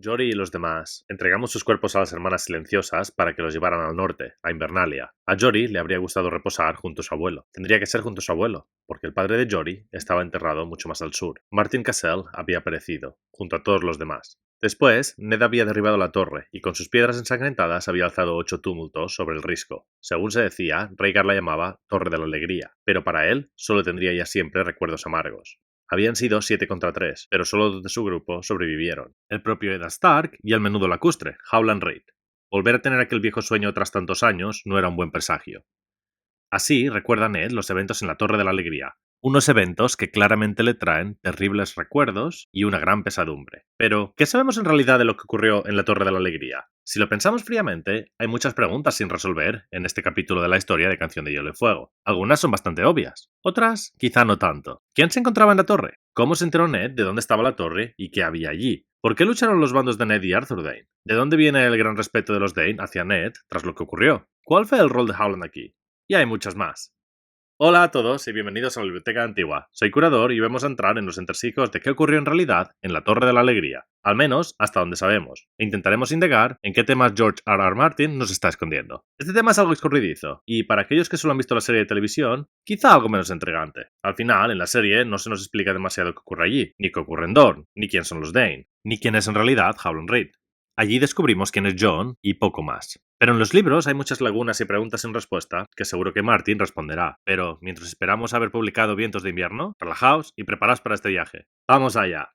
Jory y los demás entregamos sus cuerpos a las hermanas silenciosas para que los llevaran al norte, a Invernalia. A Jory le habría gustado reposar junto a su abuelo. Tendría que ser junto a su abuelo, porque el padre de Jory estaba enterrado mucho más al sur. Martin Cassell había perecido, junto a todos los demás. Después, Ned había derribado la torre y con sus piedras ensangrentadas había alzado 8 tumultos sobre el risco. Según se decía, Rhaegar la llamaba Torre de la Alegría, pero para él solo tendría ya siempre recuerdos amargos. Habían sido 7 contra 3, pero solo 2 de su grupo sobrevivieron. El propio Eddard Stark y el menudo lacustre, Howland Reed. Volver a tener aquel viejo sueño tras tantos años no era un buen presagio. Así recuerda Ned los eventos en la Torre de la Alegría. Unos eventos que claramente le traen terribles recuerdos y una gran pesadumbre. Pero, ¿qué sabemos en realidad de lo que ocurrió en la Torre de la Alegría? Si lo pensamos fríamente, hay muchas preguntas sin resolver en este capítulo de la historia de Canción de Hielo y Fuego. Algunas son bastante obvias, otras quizá no tanto. ¿Quién se encontraba en la torre? ¿Cómo se enteró Ned de dónde estaba la torre y qué había allí? ¿Por qué lucharon los bandos de Ned y Arthur Dayne? ¿De dónde viene el gran respeto de los Dayne hacia Ned tras lo que ocurrió? ¿Cuál fue el rol de Howland aquí? Y hay muchas más. Hola a todos y bienvenidos a la Biblioteca Antigua. Soy curador y vamos a entrar en los entresijos de qué ocurrió en realidad en la Torre de la Alegría, al menos hasta donde sabemos, e intentaremos indagar en qué temas George R. Martin nos está escondiendo. Este tema es algo escurridizo, y para aquellos que solo han visto la serie de televisión, quizá algo menos intrigante. Al final, en la serie no se nos explica demasiado qué ocurre allí, ni qué ocurre en Dorne, ni quién son los Dayne, ni quién es en realidad Howland Reed. Allí descubrimos quién es Jon y poco más. Pero en los libros hay muchas lagunas y preguntas sin respuesta que seguro que Martin responderá. Pero mientras esperamos haber publicado Vientos de Invierno, relajaos y preparaos para este viaje. ¡Vamos allá!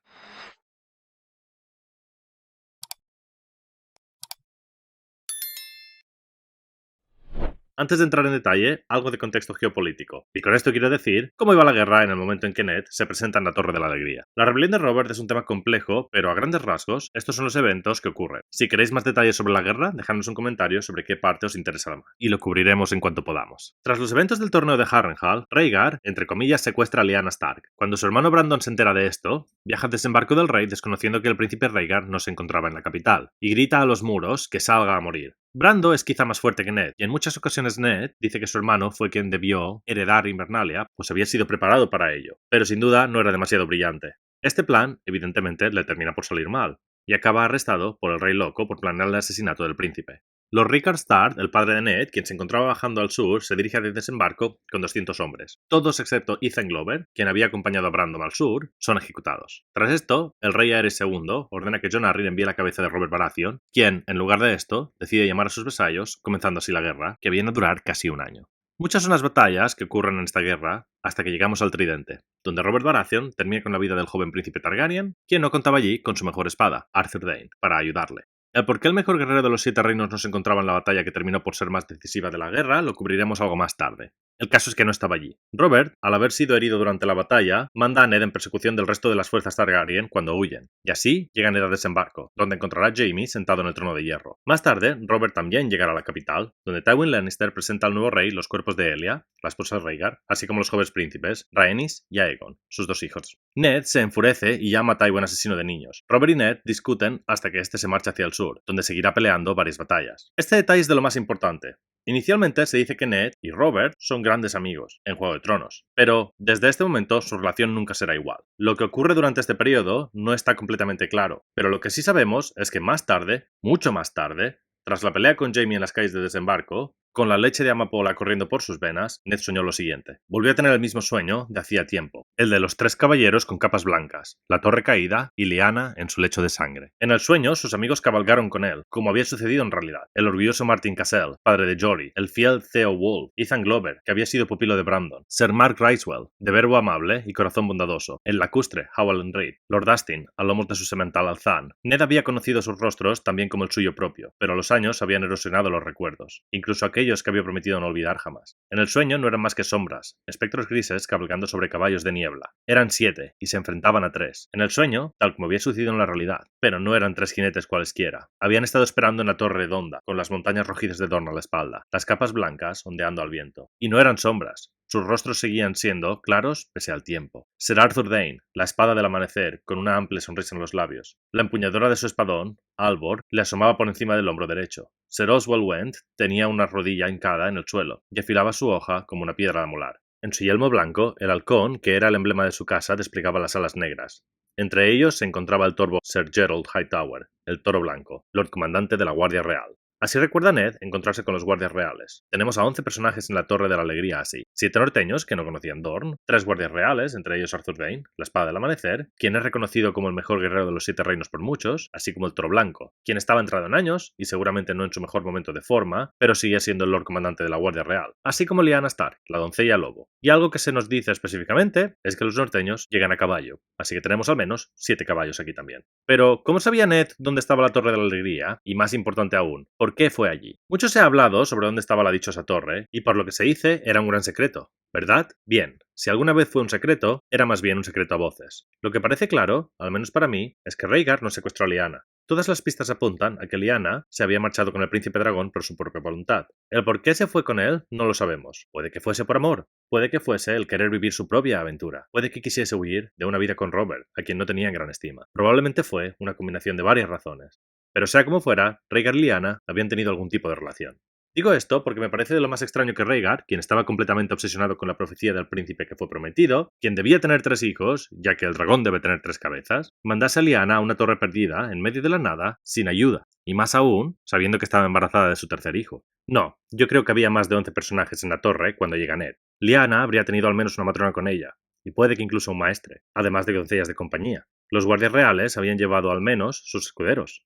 Antes de entrar en detalle, algo de contexto geopolítico. Y con esto quiero decir cómo iba la guerra en el momento en que Ned se presenta en la Torre de la Alegría. La rebelión de Robert es un tema complejo, pero a grandes rasgos, estos son los eventos que ocurren. Si queréis más detalles sobre la guerra, dejadnos un comentario sobre qué parte os interesa más, y lo cubriremos en cuanto podamos. Tras los eventos del torneo de Harrenhal, Rhaegar, entre comillas, secuestra a Lyanna Stark. Cuando su hermano Brandon se entera de esto, viaja al desembarco del rey desconociendo que el príncipe Rhaegar no se encontraba en la capital, y grita a los muros que salga a morir. Brando es quizá más fuerte que Ned, y en muchas ocasiones Ned dice que su hermano fue quien debió heredar Invernalia, pues había sido preparado para ello, pero sin duda no era demasiado brillante. Este plan, evidentemente, le termina por salir mal, y acaba arrestado por el Rey Loco por planear el asesinato del príncipe. Lord Rickard Stark, el padre de Ned, quien se encontraba bajando al sur, se dirige al desembarco con 200 hombres. Todos excepto Ethan Glover, quien había acompañado a Brandon al sur, son ejecutados. Tras esto, el rey Aerys II ordena que Jon Arryn envíe la cabeza de Robert Baratheon, quien, en lugar de esto, decide llamar a sus vasallos, comenzando así la guerra, que viene a durar casi un año. Muchas son las batallas que ocurren en esta guerra hasta que llegamos al Tridente, donde Robert Baratheon termina con la vida del joven príncipe Targaryen, quien no contaba allí con su mejor espada, Arthur Dayne, para ayudarle. El por qué el mejor guerrero de los 7 reinos no se encontraba en la batalla que terminó por ser más decisiva de la guerra lo cubriremos algo más tarde. El caso es que no estaba allí. Robert, al haber sido herido durante la batalla, manda a Ned en persecución del resto de las fuerzas Targaryen cuando huyen, y así llega Ned a desembarco, donde encontrará a Jaime sentado en el trono de hierro. Más tarde, Robert también llegará a la capital, donde Tywin Lannister presenta al nuevo rey los cuerpos de Elia, la esposa de Rhaegar, así como los jóvenes príncipes, Rhaenys y Aegon, sus 2 hijos. Ned se enfurece y llama a Tywin asesino de niños. Robert y Ned discuten hasta que este se marcha hacia el sur, donde seguirá peleando varias batallas. Este detalle es de lo más importante. Inicialmente se dice que Ned y Robert son grandes amigos en Juego de Tronos, pero desde este momento su relación nunca será igual. Lo que ocurre durante este periodo no está completamente claro, pero lo que sí sabemos es que más tarde, mucho más tarde, tras la pelea con Jaime en las calles de desembarco, con la leche de amapola corriendo por sus venas, Ned soñó lo siguiente. Volvió a tener el mismo sueño de hacía tiempo, el de los 3 caballeros con capas blancas, la torre caída y Lyanna en su lecho de sangre. En el sueño, sus amigos cabalgaron con él, como había sucedido en realidad. El orgulloso Martin Cassell, padre de Jory, el fiel Theo Wolf, Ethan Glover, que había sido pupilo de Brandon, Sir Mark Ryswell, de verbo amable y corazón bondadoso, el lacustre Howland Reed, Lord Astin, a lomos de su semental Alzan. Ned había conocido sus rostros también como el suyo propio, pero los años habían erosionado los recuerdos, incluso aquellos que había prometido no olvidar jamás. En el sueño no eran más que sombras, espectros grises cabalgando sobre caballos de niebla. Eran 7 y se enfrentaban a 3. En el sueño, tal como había sucedido en la realidad, pero no eran 3 jinetes cualesquiera. Habían estado esperando en la torre redonda, con las montañas rojizas de Dorne a la espalda, las capas blancas ondeando al viento. Y no eran sombras. Sus rostros seguían siendo claros pese al tiempo. Sir Arthur Dayne, la espada del amanecer, con una amplia sonrisa en los labios. La empuñadura de su espadón, Albor, le asomaba por encima del hombro derecho. Sir Oswald Went tenía una rodilla hincada en el suelo y afilaba su hoja como una piedra de molar. En su yelmo blanco, el halcón, que era el emblema de su casa, desplegaba las alas negras. Entre ellos se encontraba el torvo Sir Gerald Hightower, el toro blanco, Lord Comandante de la Guardia Real. Así recuerda Ned encontrarse con los guardias reales. Tenemos a 11 personajes en la Torre de la Alegría así. 7 norteños que no conocían Dorne, 3 guardias reales, entre ellos Arthur Dayne, la Espada del Amanecer, quien es reconocido como el mejor guerrero de los 7 reinos por muchos, así como el Toro Blanco, quien estaba entrado en años y seguramente no en su mejor momento de forma, pero sigue siendo el Lord Comandante de la Guardia Real, así como Lyanna Stark, la doncella lobo. Y algo que se nos dice específicamente es que los norteños llegan a caballo, así que tenemos al menos 7 caballos aquí también. Pero, ¿cómo sabía Ned dónde estaba la Torre de la Alegría? Y más importante aún, ¿por qué fue allí? Mucho se ha hablado sobre dónde estaba la dichosa torre, y por lo que se dice, era un gran secreto, ¿verdad? Bien, si alguna vez fue un secreto, era más bien un secreto a voces. Lo que parece claro, al menos para mí, es que Rhaegar no secuestró a Lyanna. Todas las pistas apuntan a que Lyanna se había marchado con el príncipe dragón por su propia voluntad. El por qué se fue con él no lo sabemos. Puede que fuese por amor, puede que fuese el querer vivir su propia aventura, puede que quisiese huir de una vida con Robert, a quien no tenía en gran estima. Probablemente fue una combinación de varias razones. Pero sea como fuera, Rhaegar y Lyanna habían tenido algún tipo de relación. Digo esto porque me parece de lo más extraño que Rhaegar, quien estaba completamente obsesionado con la profecía del príncipe que fue prometido, quien debía tener 3 hijos, ya que el dragón debe tener 3 cabezas, mandase a Lyanna a una torre perdida, en medio de la nada, sin ayuda, y más aún, sabiendo que estaba embarazada de su tercer hijo. No, yo creo que había más de 11 personajes en la torre cuando llega Ned. Lyanna habría tenido al menos una matrona con ella, y puede que incluso un maestre, además de doncellas de compañía. Los guardias reales habían llevado al menos sus escuderos.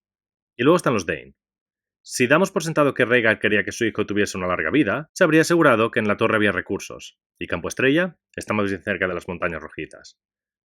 Y luego están los Dane. Si damos por sentado que Rhaegar quería que su hijo tuviese una larga vida, se habría asegurado que en la torre había recursos. Y Campo Estrella está más bien cerca de las montañas rojizas.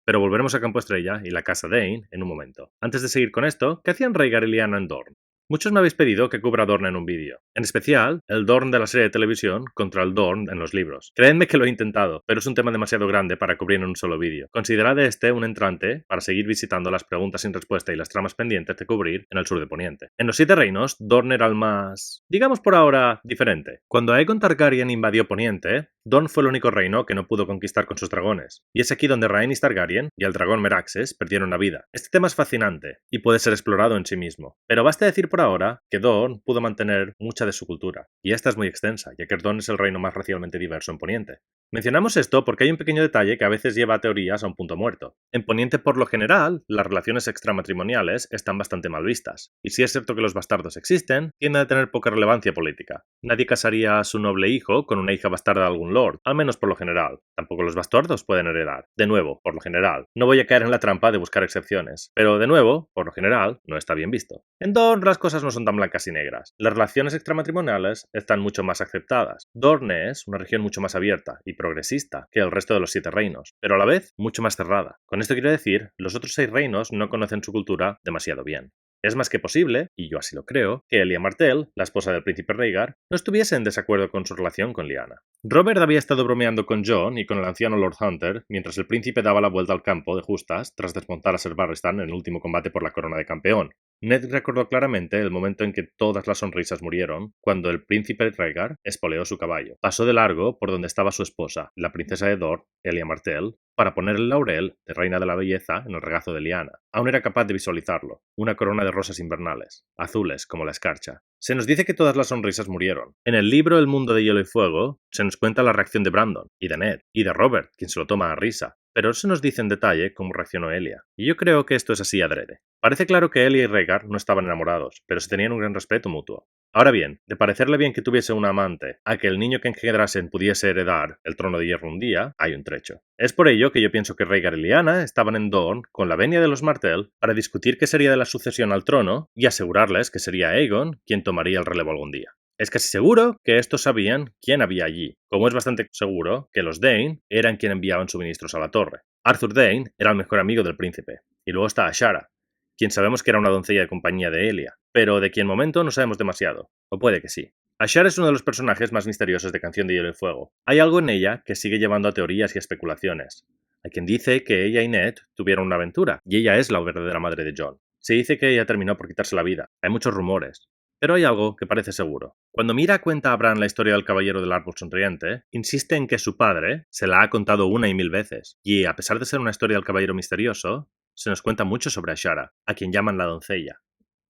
Pero volveremos a Campo Estrella y la casa Dane en un momento. Antes de seguir con esto, ¿qué hacían Rhaegar y Lyanna en Dorne? Muchos me habéis pedido que cubra Dorne en un vídeo, en especial el Dorne de la serie de televisión contra el Dorne en los libros. Creedme que lo he intentado, pero es un tema demasiado grande para cubrir en un solo vídeo. Considerad este un entrante para seguir visitando las preguntas sin respuesta y las tramas pendientes de cubrir en el sur de Poniente. En los 7 reinos, Dorne era el más, digamos por ahora, diferente. Cuando Aegon Targaryen invadió Poniente, Dorne fue el único reino que no pudo conquistar con sus dragones, y es aquí donde Rhaenys Targaryen y el dragón Meraxes perdieron la vida. Este tema es fascinante, y puede ser explorado en sí mismo, pero basta decir por ahora que Dorne pudo mantener mucha de su cultura, y esta es muy extensa, ya que Dorne es el reino más racialmente diverso en Poniente. Mencionamos esto porque hay un pequeño detalle que a veces lleva a teorías a un punto muerto. En Poniente, por lo general, las relaciones extramatrimoniales están bastante mal vistas, y si es cierto que los bastardos existen, tienden a tener poca relevancia política. Nadie casaría a su noble hijo con una hija bastarda de algún lord, al menos por lo general. Tampoco los bastardos pueden heredar. De nuevo, por lo general. No voy a caer en la trampa de buscar excepciones, pero de nuevo, por lo general, no está bien visto. En Dorne las cosas no son tan blancas y negras. Las relaciones extramatrimoniales están mucho más aceptadas. Dorne es una región mucho más abierta y progresista que el resto de los 7 reinos, pero a la vez mucho más cerrada. Con esto quiero decir, los otros 6 reinos no conocen su cultura demasiado bien. Es más que posible, y yo así lo creo, que Elia Martell, la esposa del príncipe Rhaegar, no estuviese en desacuerdo con su relación con Lyanna. Robert había estado bromeando con Jon y con el anciano Lord Hunter mientras el príncipe daba la vuelta al campo de justas tras desmontar a Ser Barristan en el último combate por la corona de campeón. Ned recordó claramente el momento en que todas las sonrisas murieron, cuando el príncipe Rhaegar espoleó su caballo. Pasó de largo por donde estaba su esposa, la princesa de Dor, Elia Martell, para poner el laurel de reina de la belleza en el regazo de Lyanna. Aún era capaz de visualizarlo, una corona de rosas invernales, azules como la escarcha. Se nos dice que todas las sonrisas murieron. En el libro El mundo de hielo y fuego se nos cuenta la reacción de Brandon, y de Ned, y de Robert, quien se lo toma a risa. Pero no se nos dice en detalle cómo reaccionó Elia, y yo creo que esto es así adrede. Parece claro que Elia y Rhaegar no estaban enamorados, pero se tenían un gran respeto mutuo. Ahora bien, de parecerle bien que tuviese una amante a que el niño que engendrasen pudiese heredar el trono de hierro un día, hay un trecho. Es por ello que yo pienso que Rhaegar y Lyanna estaban en Dorne con la venia de los Martell para discutir qué sería de la sucesión al trono y asegurarles que sería Aegon quien tomaría el relevo algún día. Es casi seguro que estos sabían quién había allí, como es bastante seguro que los Dane eran quienes enviaban suministros a la torre. Arthur Dane era el mejor amigo del príncipe, y luego está Ashara, quien sabemos que era una doncella de compañía de Elia, pero de quien momento no sabemos demasiado, o puede que sí. Ashara es uno de los personajes más misteriosos de Canción de Hielo y Fuego. Hay algo en ella que sigue llevando a teorías y especulaciones. Hay quien dice que ella y Ned tuvieron una aventura, y ella es la verdadera madre de Jon. Se dice que ella terminó por quitarse la vida. Hay muchos rumores. Pero hay algo que parece seguro. Cuando Mira cuenta a Bran la historia del Caballero del Árbol Sonriente, insiste en que su padre se la ha contado una y mil veces, y a pesar de ser una historia del Caballero Misterioso, se nos cuenta mucho sobre Ashara, a quien llaman la doncella.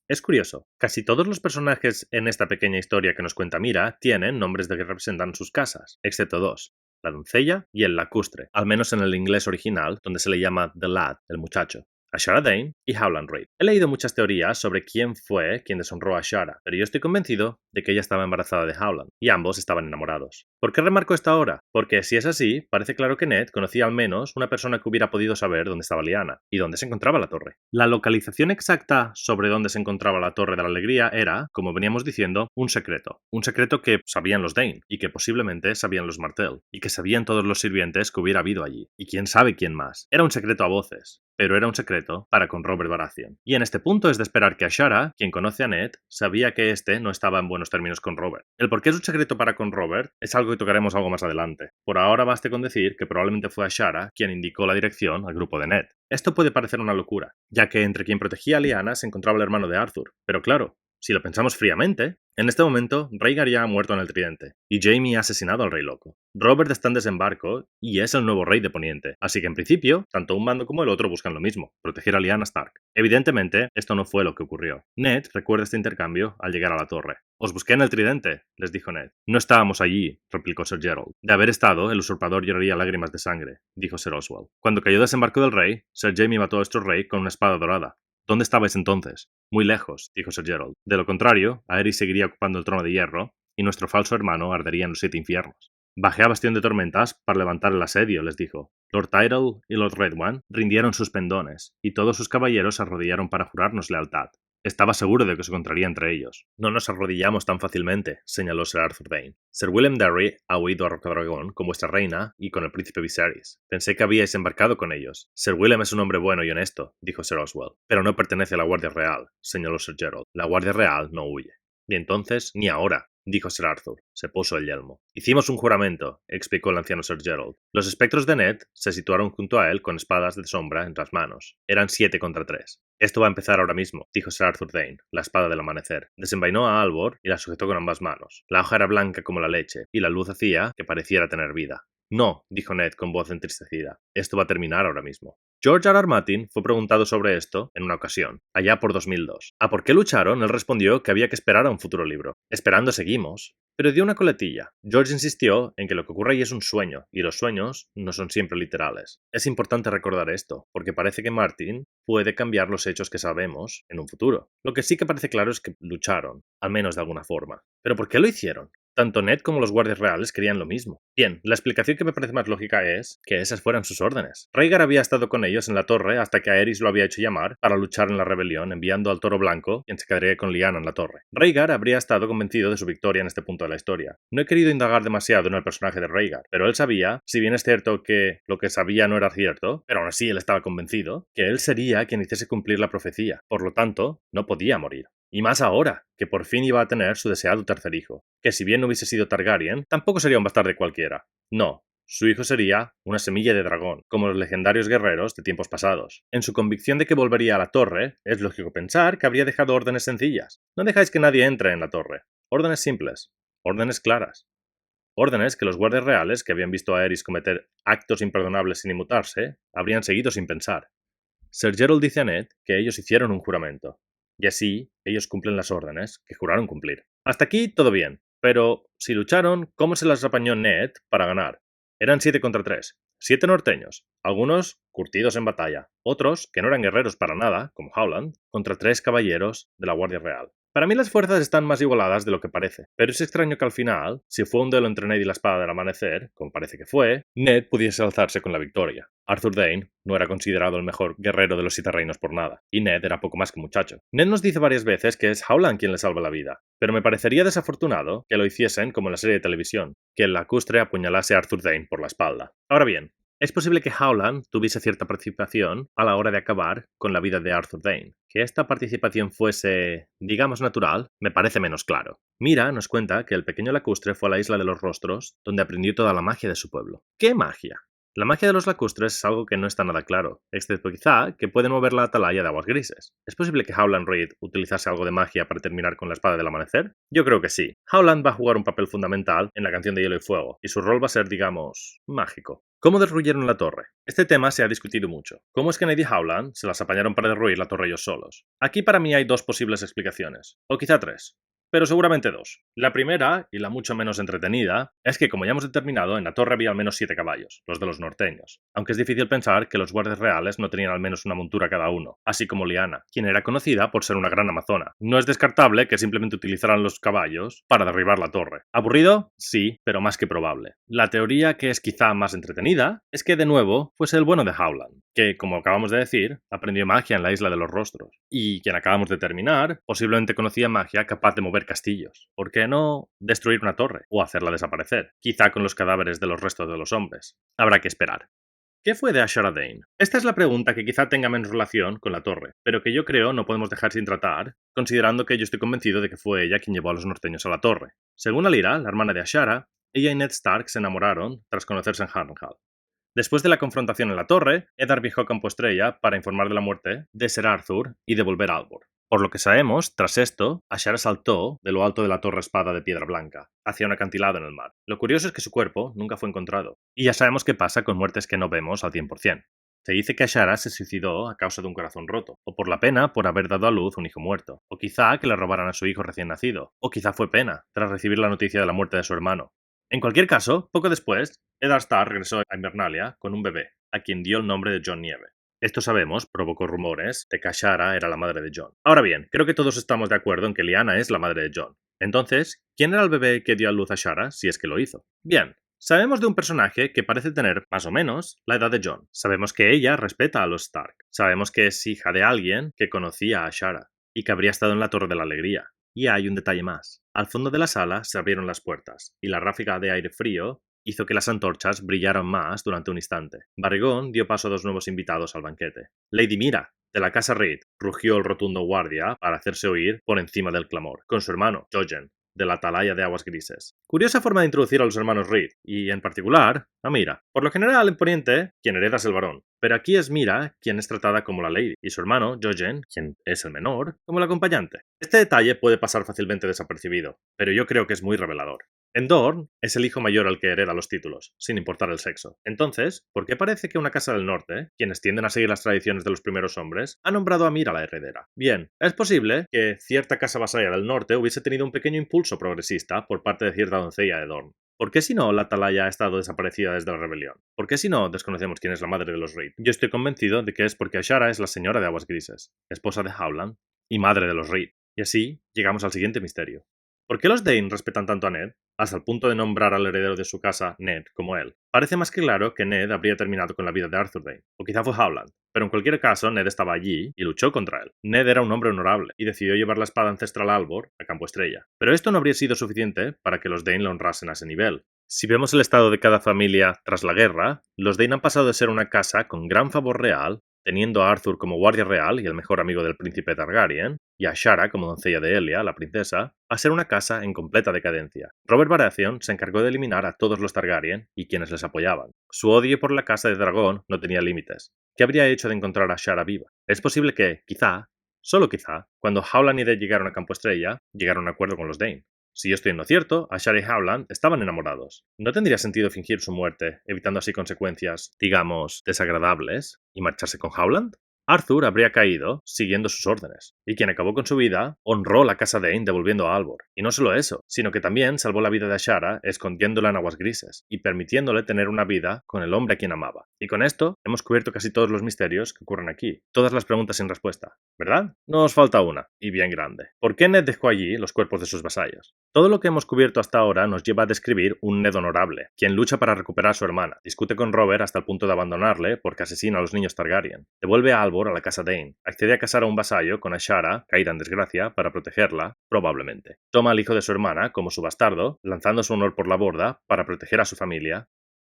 Es curioso, casi todos los personajes en esta pequeña historia que nos cuenta Mira tienen nombres de que representan sus casas, excepto 2. la doncella y el lacustre, al menos en el inglés original, donde se le llama The Lad, el muchacho. Ashara Dane y Howland Reed. He leído muchas teorías sobre quién fue quien deshonró a Ashara, pero yo estoy convencido de que ella estaba embarazada de Howland, y ambos estaban enamorados. ¿Por qué remarco esto ahora? Porque si es así, parece claro que Ned conocía al menos una persona que hubiera podido saber dónde estaba Lyanna y dónde se encontraba la torre. La localización exacta sobre dónde se encontraba la Torre de la Alegría era, como veníamos diciendo, un secreto que sabían los Dane, y que posiblemente sabían los Martell, y que sabían todos los sirvientes que hubiera habido allí, y quién sabe quién más. Era un secreto a voces, pero era un secreto para con Robert Baratheon. Y en este punto es de esperar que Ashara, quien conoce a Ned, sabía que este no estaba en buenos términos con Robert. El por qué es un secreto para con Robert es algo que tocaremos algo más adelante. Por ahora baste con decir que probablemente fue Ashara quien indicó la dirección al grupo de Ned. Esto puede parecer una locura, ya que entre quien protegía a Lyanna se encontraba el hermano de Arthur, pero claro, si lo pensamos fríamente, en este momento Rhaegar ya ha muerto en el Tridente, y Jaime ha asesinado al Rey Loco. Robert está en desembarco y es el nuevo rey de Poniente, así que en principio, tanto un bando como el otro buscan lo mismo, proteger a Lyanna Stark. Evidentemente, esto no fue lo que ocurrió. Ned recuerda este intercambio al llegar a la torre. «Os busqué en el Tridente», les dijo Ned. «No estábamos allí», replicó Sir Gerald. «De haber estado, el usurpador lloraría lágrimas de sangre», dijo Sir Oswald. «Cuando cayó desembarco del rey, Sir Jaime mató a nuestro rey con una espada dorada. ¿Dónde estabais entonces?» «Muy lejos», dijo Sir Gerald. «De lo contrario, Aerys seguiría ocupando el trono de hierro y nuestro falso hermano ardería en los 7 infiernos». «Bajé a Bastión de Tormentas para levantar el asedio», les dijo. «Lord Tyrell y Lord Redwan rindieron sus pendones, y todos sus caballeros se arrodillaron para jurarnos lealtad. Estaba seguro de que se encontraría entre ellos». «No nos arrodillamos tan fácilmente», señaló Sir Arthur Dane. «Sir Willem Darry ha huido a Rocadragón con vuestra reina y con el príncipe Viserys. Pensé que habíais embarcado con ellos». «Sir Willem es un hombre bueno y honesto», dijo Sir Oswald. «Pero no pertenece a la Guardia Real», señaló Sir Gerald. «La Guardia Real no huye». «Ni entonces ni ahora», dijo Sir Arthur. Se puso el yelmo. «Hicimos un juramento», explicó el anciano Sir Gerald. Los espectros de Ned se situaron junto a él con espadas de sombra entre las manos. Eran 7 contra 3. «Esto va a empezar ahora mismo», dijo Sir Arthur Dane, la espada del amanecer. Desenvainó a Albor y la sujetó con ambas manos. La hoja era blanca como la leche, y la luz hacía que pareciera tener vida. «No», dijo Ned con voz entristecida. «Esto va a terminar ahora mismo». George R. R. Martin fue preguntado sobre esto en una ocasión, allá por 2002. ¿A por qué lucharon? Él respondió que había que esperar a un futuro libro. Esperando seguimos. Pero dio una coletilla. George insistió en que lo que ocurre ahí es un sueño, y los sueños no son siempre literales. Es importante recordar esto, porque parece que Martin puede cambiar los hechos que sabemos en un futuro. Lo que sí que parece claro es que lucharon, al menos de alguna forma. ¿Pero por qué lo hicieron? Tanto Ned como los guardias reales querían lo mismo. Bien, la explicación que me parece más lógica es que esas fueran sus órdenes. Rhaegar había estado con ellos en la torre hasta que Aerys lo había hecho llamar para luchar en la rebelión, enviando al Toro Blanco, quien se quedaría con Lyanna en la torre. Rhaegar habría estado convencido de su victoria en este punto de la historia. No he querido indagar demasiado en el personaje de Rhaegar, pero él sabía, si bien es cierto que lo que sabía no era cierto, pero aún así él estaba convencido, que él sería quien hiciese cumplir la profecía. Por lo tanto, no podía morir. Y más ahora, que por fin iba a tener su deseado tercer hijo, que si bien no hubiese sido Targaryen, tampoco sería un bastardo cualquiera. No, su hijo sería una semilla de dragón, como los legendarios guerreros de tiempos pasados. En su convicción de que volvería a la torre, es lógico pensar que habría dejado órdenes sencillas. No dejáis que nadie entre en la torre. Órdenes simples. Órdenes claras. Órdenes que los guardias reales, que habían visto a Aerys cometer actos imperdonables sin inmutarse, habrían seguido sin pensar. Sir Gerald dice a Ned que ellos hicieron un juramento. Y así, ellos cumplen las órdenes que juraron cumplir. Hasta aquí todo bien, pero si lucharon, ¿cómo se las apañó Ned para ganar? Eran 7 contra 3. 7 norteños, algunos curtidos en batalla, otros, que no eran guerreros para nada, como Howland, contra 3 caballeros de la Guardia Real. Para mí las fuerzas están más igualadas de lo que parece, pero es extraño que al final, si fue un duelo entre Ned y la Espada del Amanecer, como parece que fue, Ned pudiese alzarse con la victoria. Arthur Dane no era considerado el mejor guerrero de los 7 reinos por nada, y Ned era poco más que muchacho. Ned nos dice varias veces que es Howland quien le salva la vida, pero me parecería desafortunado que lo hiciesen como en la serie de televisión, que el lacustre apuñalase a Arthur Dane por la espalda. Ahora bien, es posible que Howland tuviese cierta participación a la hora de acabar con la vida de Arthur Dane. Que esta participación fuese, digamos, natural, me parece menos claro. Mira nos cuenta que el pequeño lacustre fue a la Isla de los Rostros, donde aprendió toda la magia de su pueblo. ¿Qué magia? La magia de los lacustres es algo que no está nada claro, excepto quizá que pueden mover la atalaya de aguas grises. ¿Es posible que Howland Reed utilizase algo de magia para terminar con la espada del amanecer? Yo creo que sí. Howland va a jugar un papel fundamental en la canción de Hielo y Fuego, y su rol va a ser, digamos, mágico. ¿Cómo derruyeron la torre? Este tema se ha discutido mucho. ¿Cómo es que Ned y Howland se las apañaron para derruir la torre ellos solos? Aquí para mí hay 2 posibles explicaciones, o quizá 3. pero seguramente dos. La primera, y la mucho menos entretenida, es que, como ya hemos determinado, en la torre había al menos 7 caballos, los de los norteños, aunque es difícil pensar que los guardias reales no tenían al menos una montura cada uno, así como Lyanna, quien era conocida por ser una gran amazona. No es descartable que simplemente utilizaran los caballos para derribar la torre. ¿Aburrido? Sí, pero más que probable. La teoría que es quizá más entretenida es que, de nuevo, fuese el bueno de Howland, que, como acabamos de decir, aprendió magia en la Isla de los Rostros, y quien acabamos de terminar, posiblemente conocía magia capaz de mover castillos. ¿Por qué no destruir una torre o hacerla desaparecer? Quizá con los cadáveres de los restos de los hombres. Habrá que esperar. ¿Qué fue de Ashara Dane? Esta es la pregunta que quizá tenga menos relación con la torre, pero que yo creo no podemos dejar sin tratar, considerando que yo estoy convencido de que fue ella quien llevó a los norteños a la torre. Según Alyra, la hermana de Ashara, ella y Ned Stark se enamoraron tras conocerse en Harrenhal. Después de la confrontación en la torre, Eddard viajó a Campo Estrella para informar de la muerte de Ser Arthur y devolver a Albor. Por lo que sabemos, tras esto, Ashara saltó de lo alto de la torre espada de piedra blanca, hacia un acantilado en el mar. Lo curioso es que su cuerpo nunca fue encontrado, y ya sabemos qué pasa con muertes que no vemos al 100%. Se dice que Ashara se suicidó a causa de un corazón roto, o por la pena por haber dado a luz un hijo muerto, o quizá que le robaran a su hijo recién nacido, o quizá fue pena, tras recibir la noticia de la muerte de su hermano. En cualquier caso, poco después, Eddard Stark regresó a Invernalia con un bebé, a quien dio el nombre de Jon Nieve. Esto sabemos provocó rumores de que Ashara era la madre de Jon. Ahora bien, creo que todos estamos de acuerdo en que Lyanna es la madre de Jon. Entonces, ¿quién era el bebé que dio a luz a Ashara si es que lo hizo? Bien, sabemos de un personaje que parece tener, más o menos, la edad de Jon. Sabemos que ella respeta a los Stark. Sabemos que es hija de alguien que conocía a Ashara y que habría estado en la Torre de la Alegría. Y hay un detalle más. Al fondo de la sala se abrieron las puertas, y la ráfaga de aire frío hizo que las antorchas brillaran más durante un instante. Barrigón dio paso a dos nuevos invitados al banquete. Lady Mira, de la casa Reed, rugió el rotundo guardia para hacerse oír por encima del clamor, con su hermano, Jojen, de la atalaya de aguas grises. Curiosa forma de introducir a los hermanos Reed, y en particular a Mira. Por lo general en Poniente, quien hereda es el varón, pero aquí es Mira quien es tratada como la lady, y su hermano, Jojen, quien es el menor, como el acompañante. Este detalle puede pasar fácilmente desapercibido, pero yo creo que es muy revelador. En Dorne es el hijo mayor al que hereda los títulos, sin importar el sexo. Entonces, ¿por qué parece que una casa del norte, quienes tienden a seguir las tradiciones de los primeros hombres, ha nombrado a Mira la heredera? Bien, es posible que cierta casa vasalla del norte hubiese tenido un pequeño impulso progresista por parte de cierta doncella de Dorne. ¿Por qué si no la atalaya ha estado desaparecida desde la rebelión? ¿Por qué si no desconocemos quién es la madre de los Reed? Yo estoy convencido de que es porque Ashara es la señora de aguas grises, esposa de Howland y madre de los Reed. Y así llegamos al siguiente misterio. ¿Por qué los Dane respetan tanto a Ned, hasta el punto de nombrar al heredero de su casa Ned como él? Parece más que claro que Ned habría terminado con la vida de Arthur Dane, o quizá fue Howland, pero en cualquier caso Ned estaba allí y luchó contra él. Ned era un hombre honorable y decidió llevar la espada ancestral a Albor a Campo Estrella, pero esto no habría sido suficiente para que los Dane lo honrasen a ese nivel. Si vemos el estado de cada familia tras la guerra, los Dane han pasado de ser una casa con gran favor real, teniendo a Arthur como guardia real y el mejor amigo del príncipe Targaryen, y a Ashara como doncella de Elia, la princesa, a ser una casa en completa decadencia. Robert Baratheon se encargó de eliminar a todos los Targaryen y quienes les apoyaban. Su odio por la casa de dragón no tenía límites. ¿Qué habría hecho de encontrar a Ashara viva? Es posible que, quizá, solo quizá, cuando Howland y Ned llegaron a Campo Estrella, llegaron a un acuerdo con los Dane. Si yo estoy en lo cierto, Ashara y Howland estaban enamorados. ¿No tendría sentido fingir su muerte, evitando así consecuencias, digamos, desagradables, y marcharse con Howland? Arthur habría caído siguiendo sus órdenes, y quien acabó con su vida honró la casa Dane devolviendo a Albor. Y no solo eso, sino que también salvó la vida de Ashara escondiéndola en aguas grises, y permitiéndole tener una vida con el hombre a quien amaba. Y con esto hemos cubierto casi todos los misterios que ocurren aquí, todas las preguntas sin respuesta, ¿verdad? Nos falta una, y bien grande. ¿Por qué Ned dejó allí los cuerpos de sus vasallos? Todo lo que hemos cubierto hasta ahora nos lleva a describir un Ned honorable, quien lucha para recuperar a su hermana, discute con Robert hasta el punto de abandonarle porque asesina a los niños Targaryen, devuelve a Albor a la casa Dane, accede a casar a un vasallo con Ashara, caída en desgracia, para protegerla, probablemente. Toma al hijo de su hermana como su bastardo, lanzando su honor por la borda para proteger a su familia.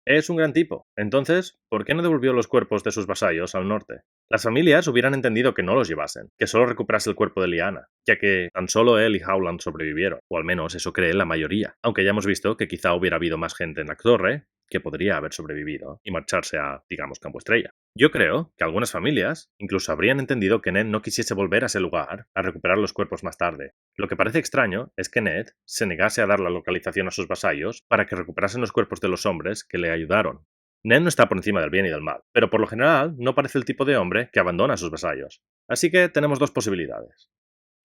Es un gran tipo. Entonces, ¿por qué no devolvió los cuerpos de sus vasallos al norte? Las familias hubieran entendido que no los llevasen, que solo recuperase el cuerpo de Lyanna, ya que tan solo él y Howland sobrevivieron, o al menos eso cree la mayoría, aunque ya hemos visto que quizá hubiera habido más gente en la torre que podría haber sobrevivido y marcharse a, digamos, Campo Estrella. Yo creo que algunas familias incluso habrían entendido que Ned no quisiese volver a ese lugar a recuperar los cuerpos más tarde. Lo que parece extraño es que Ned se negase a dar la localización a sus vasallos para que recuperasen los cuerpos de los hombres que le ayudaron. Ned no está por encima del bien y del mal, pero por lo general no parece el tipo de hombre que abandona a sus vasallos. Así que tenemos dos posibilidades.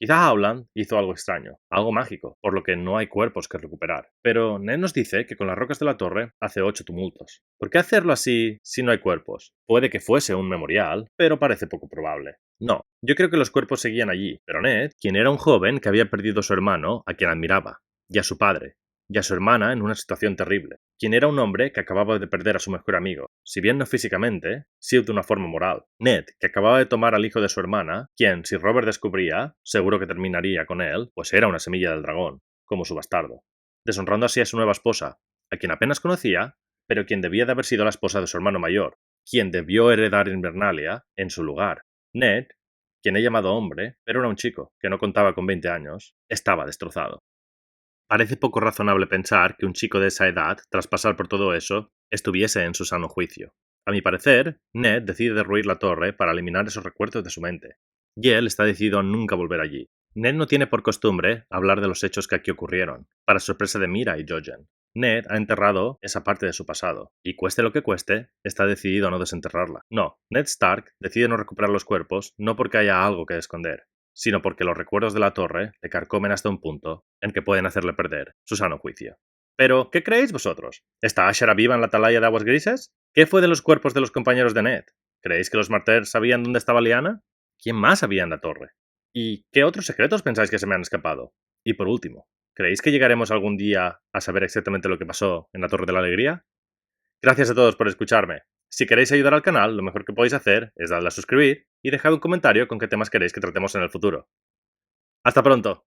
Quizá Howland hizo algo extraño, algo mágico, por lo que no hay cuerpos que recuperar. Pero Ned nos dice que con las rocas de la torre hace 8 tumultos. ¿Por qué hacerlo así si no hay cuerpos? Puede que fuese un memorial, pero parece poco probable. No, yo creo que los cuerpos seguían allí, pero Ned, quien era un joven que había perdido a su hermano, a quien admiraba, y a su padre, y a su hermana en una situación terrible, quien era un hombre que acababa de perder a su mejor amigo, si bien no físicamente, sí de una forma moral. Ned, que acababa de tomar al hijo de su hermana, quien, si Robert descubría, seguro que terminaría con él, pues era una semilla del dragón, como su bastardo, deshonrando así a su nueva esposa, a quien apenas conocía, pero quien debía de haber sido la esposa de su hermano mayor, quien debió heredar Invernalia en su lugar. Ned, quien he llamado hombre, pero era un chico, que no contaba con 20 años, estaba destrozado. Parece poco razonable pensar que un chico de esa edad, tras pasar por todo eso, estuviese en su sano juicio. A mi parecer, Ned decide derruir la torre para eliminar esos recuerdos de su mente. Y él está decidido a nunca volver allí. Ned no tiene por costumbre hablar de los hechos que aquí ocurrieron, para sorpresa de Mira y Jojen. Ned ha enterrado esa parte de su pasado, y cueste lo que cueste, está decidido a no desenterrarla. No, Ned Stark decide no recuperar los cuerpos no porque haya algo que esconder, sino porque los recuerdos de la torre le carcomen hasta un punto en que pueden hacerle perder su sano juicio. Pero, ¿qué creéis vosotros? ¿Está Ashara viva en la atalaya de Aguas Grises? ¿Qué fue de los cuerpos de los compañeros de Ned? ¿Creéis que los Martels sabían dónde estaba Lyanna? ¿Quién más había en la torre? ¿Y qué otros secretos pensáis que se me han escapado? Y por último, ¿creéis que llegaremos algún día a saber exactamente lo que pasó en la Torre de la Alegría? Gracias a todos por escucharme. Si queréis ayudar al canal, lo mejor que podéis hacer es darle a suscribir y dejar un comentario con qué temas queréis que tratemos en el futuro. ¡Hasta pronto!